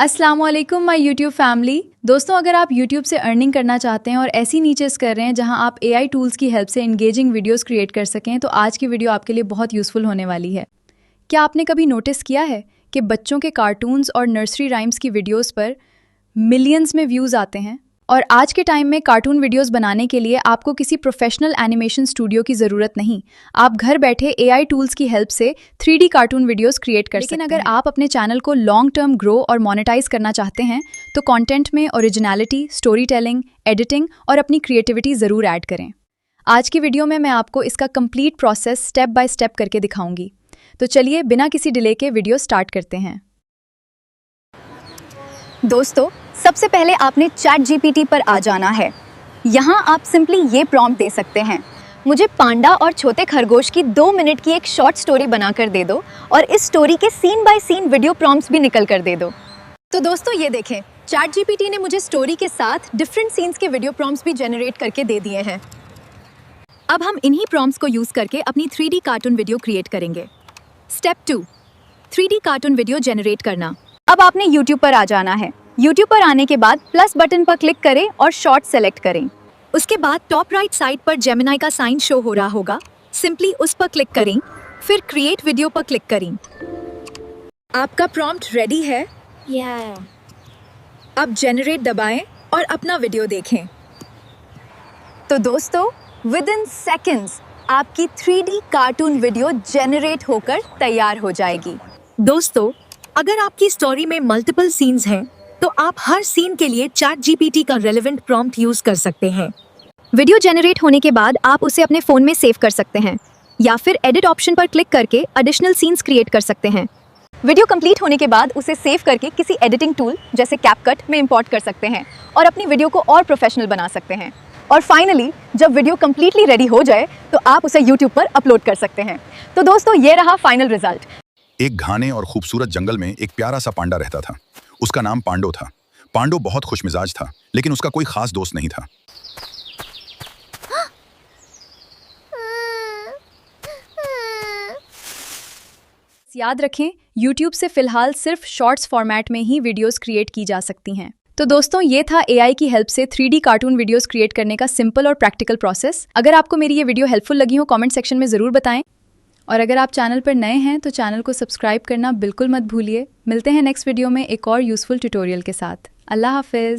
अस्सलाम वालेकुम my YouTube family. दोस्तों, अगर आप यूट्यूब से अर्निंग करना चाहते हैं और ऐसी नीचेस कर रहे हैं जहां आप एआई टूल्स की हेल्प से इंगेजिंग वीडियोस क्रिएट कर सकें, तो आज की वीडियो आपके लिए बहुत यूज़फुल होने वाली है। क्या आपने कभी नोटिस किया है कि बच्चों के कार्टून्स और नर्सरी राइम्स की वीडियोज़ पर मिलियंस में व्यूज़ आते हैं? और आज के टाइम में कार्टून वीडियोस बनाने के लिए आपको किसी प्रोफेशनल एनिमेशन स्टूडियो की ज़रूरत नहीं। आप घर बैठे एआई टूल्स की हेल्प से 3D कार्टून वीडियोस क्रिएट कर सकते हैं। लेकिन अगर आप अपने चैनल को लॉन्ग टर्म ग्रो और मोनेटाइज करना चाहते हैं, तो कंटेंट में ओरिजिनलिटी, स्टोरी टेलिंग, एडिटिंग और अपनी क्रिएटिविटी ज़रूर ऐड करें। आज की वीडियो में मैं आपको इसका complete process step by step करके दिखाऊंगी। तो चलिए बिना किसी डिले के वीडियो स्टार्ट करते हैं। दोस्तों, सबसे पहले आपने चैट जीपीटी पर आ जाना है। यहाँ आप सिंपली ये प्रॉम्प्ट दे सकते हैं, मुझे पांडा और छोटे खरगोश की 2 मिनट की एक शॉर्ट स्टोरी बनाकर दे दो और इस स्टोरी के scene by scene video prompts भी निकल कर दे दो। तो दोस्तों ये देखें, चैट जीपीटी ने मुझे स्टोरी के साथ डिफरेंट सीन्स के वीडियो प्रॉम्प्ट्स भी जनरेट करके दे दिए हैं। अब हम इन्हीं प्रॉम्प्ट्स को यूज़ करके अपनी 3D कार्टून वीडियो क्रिएट करेंगे। Step 2, 3D cartoon video generate करना। अब आपने यूट्यूब पर आ जाना है। यूट्यूब पर आने के बाद प्लस बटन पर क्लिक करें और शॉर्ट सेलेक्ट करें। उसके बाद टॉप राइट साइड पर जेमिनी का साइन शो हो रहा होगा, सिंपली उस पर क्लिक करें, फिर क्रिएट वीडियो पर क्लिक करें। आपका प्रॉम्प्ट रेडी है? अब जनरेट दबाएं और अपना वीडियो देखें। तो दोस्तों, विद इन सेकेंड्स आपकी 3D कार्टून वीडियो जनरेट होकर तैयार हो जाएगी। दोस्तों, अगर आपकी स्टोरी में मल्टीपल सीन्स हैं, तो आप हर सीन के लिए चैट जीपीटी का रेलेवेंट प्रॉम्प्ट यूज कर सकते हैं। वीडियो जनरेट होने के बाद आप उसे अपने फ़ोन में सेव कर सकते हैं या फिर एडिट ऑप्शन पर क्लिक करके एडिशनल सीन्स क्रिएट कर सकते हैं। वीडियो कंप्लीट होने के बाद उसे सेव करके किसी एडिटिंग टूल जैसे कैपकट में इंपोर्ट कर सकते हैं और अपनी वीडियो को और प्रोफेशनल बना सकते हैं। और फाइनली जब वीडियो कंप्लीटली रेडी हो जाए तो आप उसे यूट्यूब पर अपलोड कर सकते हैं। तो दोस्तों, ये रहा फाइनल रिजल्ट। एक घने और खूबसूरत जंगल में एक प्यारा सा पांडा रहता था। उसका नाम पांडो था। पांडो बहुत खुशमिजाज था, लेकिन उसका कोई खास दोस्त नहीं था। याद रखें, YouTube से फिलहाल सिर्फ शॉर्ट्स फॉर्मेट में ही वीडियोस क्रिएट की जा सकती हैं। तो दोस्तों, ये था एआई की हेल्प से 3D कार्टून वीडियोस क्रिएट करने का सिंपल और प्रैक्टिकल प्रोसेस। अगर आपको मेरी ये वीडियो हेल्पफुल लगी हो, कमेंट सेक्शन में ज़रूर बताएं। और अगर आप चैनल पर नए हैं तो चैनल को सब्सक्राइब करना बिल्कुल मत भूलिए। मिलते हैं नेक्स्ट वीडियो में एक और यूज़फुल ट्यूटोरियल के साथ। अल्लाह हाफिज़।